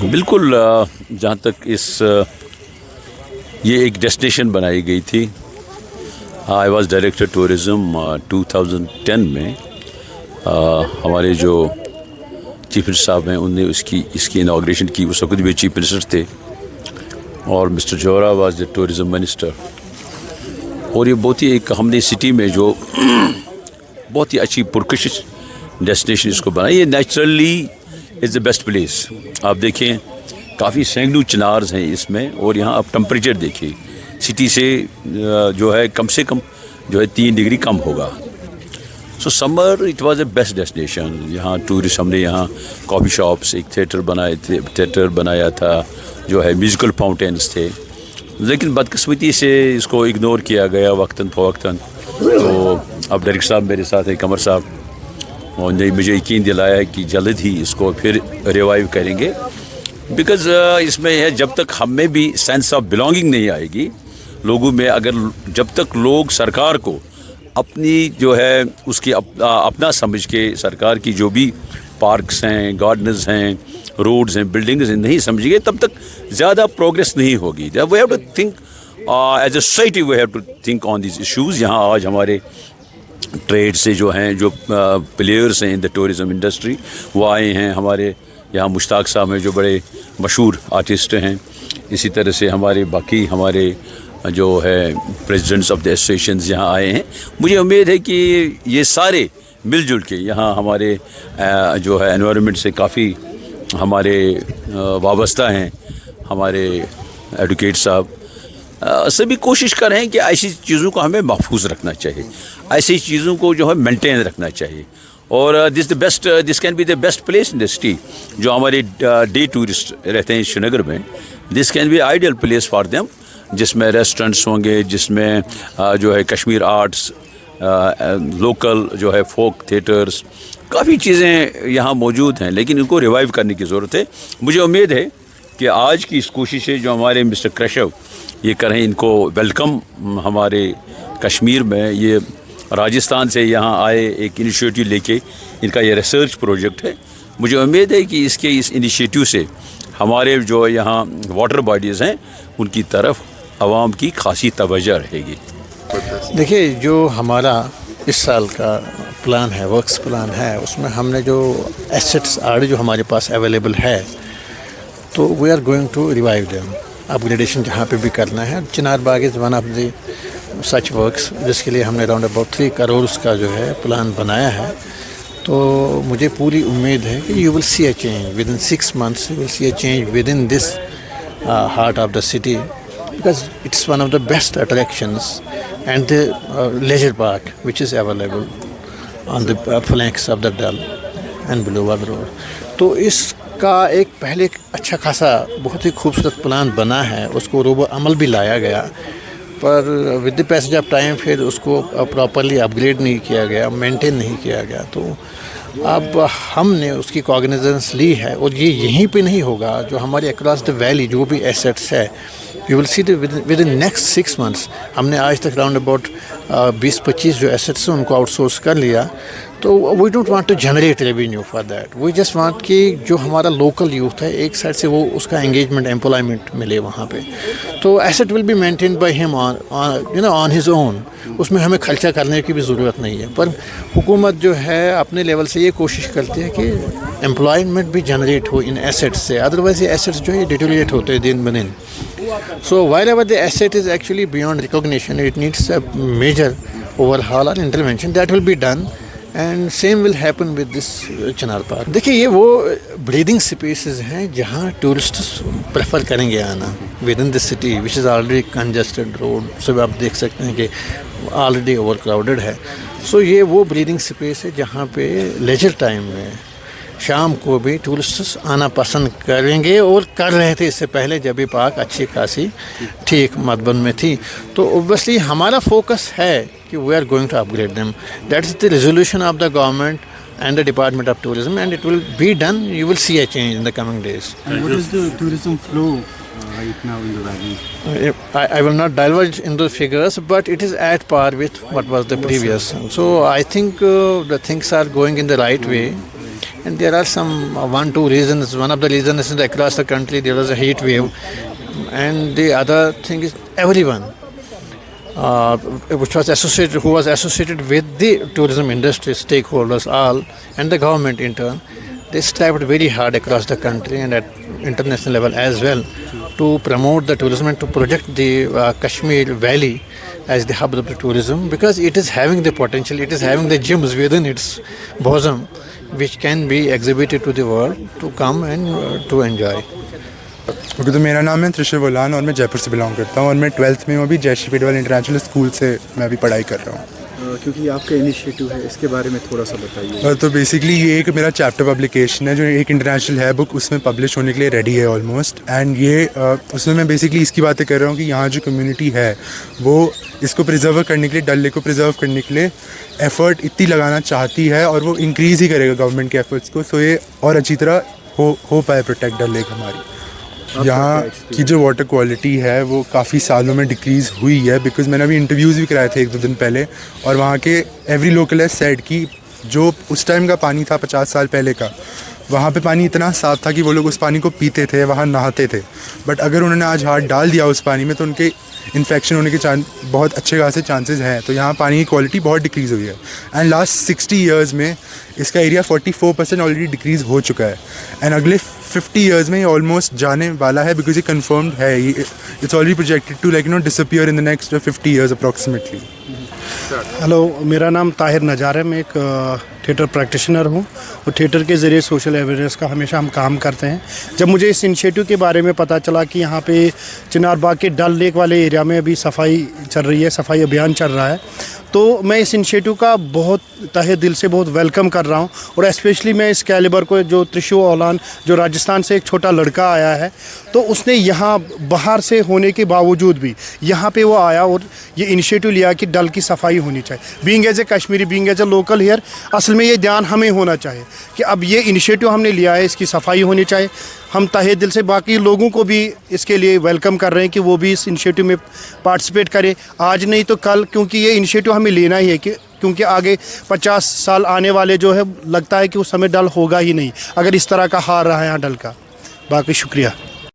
बिल्कुल, जहाँ तक ये एक डेस्टिनेशन बनाई गई थी। आई वॉज डायरेक्टर टूरिज़म 2010 में। हमारे जो चीफ मिनिस्टर साहब हैं उनने इसकी इनाग्रेशन की। उस वक्त भी चीफ मिनिस्टर थे और mister Zohra was the tourism minister. और ये बहुत ही एक हमने सिटी में जो बहुत ही अच्छी पुरकशिश डेस्टिनेशन इसको बनाई। ये naturally is the best place. आप देखें काफ़ी सैकड़ों चिनार्स हैं इसमें, और यहाँ आप टेम्परेचर देखिए सिटी से जो है कम से कम जो है 3 डिग्री कम होगा। सो summer it was the best destination. यहाँ टूरिस्ट, हमने यहाँ कॉफ़ी शॉप्स, एक थिएटर बनाया था, जो है म्यूज़िकल फाउंटेन्स थे, लेकिन बदकिस्मती से इसको इग्नोर किया गया वक्तन फ़वक्तन। तो अब डायरेक्टर साहब मेरे साथ हैं, कमर साहब, उन्होंने मुझे यकीन दिलाया है कि जल्द ही इसको फिर रिवाइव करेंगे। बिकॉज़ इसमें है, जब तक हम में भी सेंस ऑफ बिलोंगिंग नहीं आएगी लोगों में, जब तक लोग सरकार को अपनी जो है उसकी अपना समझ के सरकार की जो भी पार्क्स हैं, गार्डन्स हैं, रोड्स हैं, बिल्डिंग्स हैं नहीं समझेंगे, तब तक ज़्यादा प्रोग्रेस नहीं होगी। We have to think as a society, we have to think on this issues. यहाँ आज हमारे ट्रेड से जो हैं, जो प्लेयर्स हैं इन द टूरिज़म इंडस्ट्री, वो आए हैं। हमारे यहाँ मुश्ताक साहब हैं जो बड़े मशहूर आर्टिस्ट हैं। इसी तरह से हमारे जो है प्रेसिडेंट्स ऑफ द एसोसिएशंस यहाँ आए हैं। मुझे उम्मीद है कि ये सारे मिलजुल के यहाँ हमारे जो है एनवायरनमेंट से काफ़ी हमारे वाबस्ता हैं। हमारे एडवोकेट साहब सभी कोशिश कर रहे हैं कि ऐसी चीज़ों को हमें महफूज रखना चाहिए, ऐसी चीज़ों को जो है मेंटेन रखना चाहिए। और this can be the best place in the city. जो हमारे डे टूरिस्ट रहते हैं श्रीनगर में, this can be ideal place for them, जिसमें रेस्टोरेंट्स होंगे, जिसमें जो है कश्मीर आर्ट्स, लोकल जो है फोक थिएटर्स, काफ़ी चीज़ें यहाँ मौजूद हैं, लेकिन इनको रिवाइव करने की ज़रूरत है। मुझे उम्मीद है कि आज की इस कोशिश है जो हमारे मिस्टर क्रशव ये कर रहे हैं, इनको वेलकम हमारे कश्मीर में। ये राजस्थान से यहाँ आए एक इनिशिएटिव लेके, इनका ये रिसर्च प्रोजेक्ट है। मुझे उम्मीद है कि इस इनिशिएटिव से हमारे जो यहाँ वाटर बॉडीज़ हैं उनकी तरफ आवाम की खासी तवज्जो रहेगी। देखिए, जो हमारा इस साल का प्लान है, वर्क्स प्लान है, उसमें हमने जो एसेट्स आर जो हमारे पास अवेलेबल है, तो we are going to revive them. Upgradation जहाँ पे भी करना है। Chinar Bagh is one of the such works, जिसके लिए हमने अराउंड अबाउट 3 करोड़ का जो है प्लान बनाया है। तो मुझे पूरी उम्मीद है कि you will see a change with in 6 months। You will see a change with in this heart of the city, because it's one of the best attractions and the leisure park which is available on the flanks of the Dal and Boulevard Road। तो इसका एक पहले अच्छा खासा बहुत ही खूबसूरत plan बना है, उसको रोबो अमल भी लाया गया, पर with the passage of time फिर उसको प्रॉपरली अपग्रेड नहीं किया गया, मेंटेन नहीं किया गया। तो अब हमने उसकी कॉग्निजेंस ली है, और ये यहीं पे नहीं होगा, जो हमारे अक्रॉस द वैली जो भी एसेट्स है, you will see with in next 6 months। हमने आज तक अराउंड अबाउट 20-25 जो एसेट्स हैं उनको आउटसोर्स कर लिया। तो we don't want to generate revenue for that, we just want कि जो हमारा लोकल यूथ है एक साइड से वो उसका एंगेजमेंट, एम्प्लॉयमेंट मिले वहाँ पे। तो asset will be maintained by him on his own. उसमें हमें खर्चा करने की भी ज़रूरत नहीं है, पर हुकूमत जो है अपने लेवल से ये कोशिश करती है कि एम्प्लॉयमेंट भी जनरेट हो इन एसेट्स से, अदरवाइज ये एसेट्स जो है डिटोरिएट होते हैं दिन ब दिन। So wherever the asset is actually beyond recognition, it needs a major overhaul or intervention that will be done, and same will happen with this Chinar Park। देखिए, ये वो ब्रीदिंग स्पेसेस हैं जहाँ टूरिस्ट प्रेफर करेंगे आना with in the city which is already congested road. सब आप देख सकते हैं कि ऑलरेडी ओवर क्राउडेड है। सो ये वो ब्रीदिंग स्पेस है जहाँ पे लेजर टाइम में शाम को भी टूरिस्ट आना पसंद करेंगे, और कर रहे थे इससे पहले जब भी पार्क अच्छी खासी ठीक मदबन में थी। तो ओबियसली हमारा फोकस है कि we are going to upgrade them. That is the resolution of the government and the Department of Tourism, and it will be done. You will see a change in the coming days. And what is the tourism flow right now in the valley? I will not divulge into the figures, but it is at par with what was the previous. So I think the things are going in the right way. and there are some 1-2 reasons. One of the reasons is that across the country there was a heat wave, and the other thing is everyone who was associated with the tourism industry, stakeholders all, and the government in turn, they strived very hard across the country and at international level as well to promote the tourism and to project the Kashmir Valley as the hub of the tourism, because it is having the potential, it is having the gems within its bosom which can be exhibited to the world to come and to enjoy. Okay, तो मेरा नाम है त्रिशव Ulan और मैं जयपुर से belong करता हूँ और मैं 12th में हूँ अभी जयश्री पेटवाल इंटरनेशनल स्कूल से मैं अभी पढ़ाई कर रहा हूँ। क्योंकि आपका इनिशिएटिव है, इसके बारे में थोड़ा सा बताइए। तो बेसिकली ये एक मेरा चैप्टर पब्लिकेशन है जो एक इंटरनेशनल है बुक, उसमें पब्लिश होने के लिए रेडी है ऑलमोस्ट। एंड ये उसमें मैं बेसिकली इसकी बातें कर रहा हूँ कि यहाँ जो कम्युनिटी है वो इसको प्रिजर्व करने के लिए, डल लेक को प्रिजर्व करने के लिए एफ़र्ट इतनी लगाना चाहती है और वो इंक्रीज़ ही करेगा गवर्नमेंट के एफर्ट्स को, सो ये और अच्छी तरह हो पाए प्रोटेक्ट डल लेक हमारी। यहाँ की जो वाटर क्वालिटी है वो काफ़ी सालों में डिक्रीज़ हुई है, बिकॉज़ मैंने अभी इंटरव्यूज़ भी कराए थे 1-2 दिन पहले, और वहाँ के एवरी लोकल है सेड कि जो उस टाइम का पानी था 50 साल पहले का, वहाँ पे पानी इतना साफ़ था कि वो लोग उस पानी को पीते थे, वहाँ नहाते थे। बट अगर उन्होंने आज हाथ डाल दिया उस पानी में तो उनके इन्फेक्शन होने के बहुत अच्छे खासे चांसेस हैं। तो यहाँ पानी की क्वालिटी बहुत डिक्रीज़ हुई है एंड लास्ट 60 ईयर्स में इसका एरिया 44% ऑलरेडी डिक्रीज़ हो चुका है एंड अगले 50 ईयर्स में ये ऑलमोस्ट जाने वाला है, बिकॉज ये कन्फर्म्ड है, it's already projected to like disappear in the next 50 years approximately. Hello, मेरा नाम ताहिर नजार है, मैं एक थिएटर प्रैक्टिशनर हूँ और थिएटर के ज़रिए सोशल अवेयरनेस का हमेशा हम काम करते हैं। जब मुझे इस इनिशिएटिव के बारे में पता चला कि यहाँ पे चिनार बाग के डल लेक वाले एरिया में अभी सफाई चल रही है, सफाई अभियान चल रहा है, तो मैं इस इनिशिएटिव का बहुत तहे दिल से बहुत वेलकम कर रहा हूँ। और स्पेशली मैं इस कैलिबर को, जो त्रिशव उलान जो राजस्थान से एक छोटा लड़का आया है, तो उसने यहाँ बाहर से होने के बावजूद भी यहाँ पे वो आया और ये इनिशिएटिव लिया कि डल की सफाई होनी चाहिए। Being as a Kashmiri, being as a local here, असल में ये ध्यान हमें होना चाहिए कि अब ये इनिशिएटिव हमने लिया है, इसकी सफाई होनी चाहिए। हम तहे दिल से बाकी लोगों को भी इसके लिए वेलकम कर रहे हैं कि वो भी इस इनिशिएटिव में पार्टिसिपेट करें, आज नहीं तो कल, क्योंकि ये इनिशिएटिव हमें लेना ही है क्योंकि आगे 50 साल आने वाले जो है, लगता है कि उस समय डल होगा ही नहीं अगर इस तरह का हाल रहा है यहाँ डल का। बाकी शुक्रिया।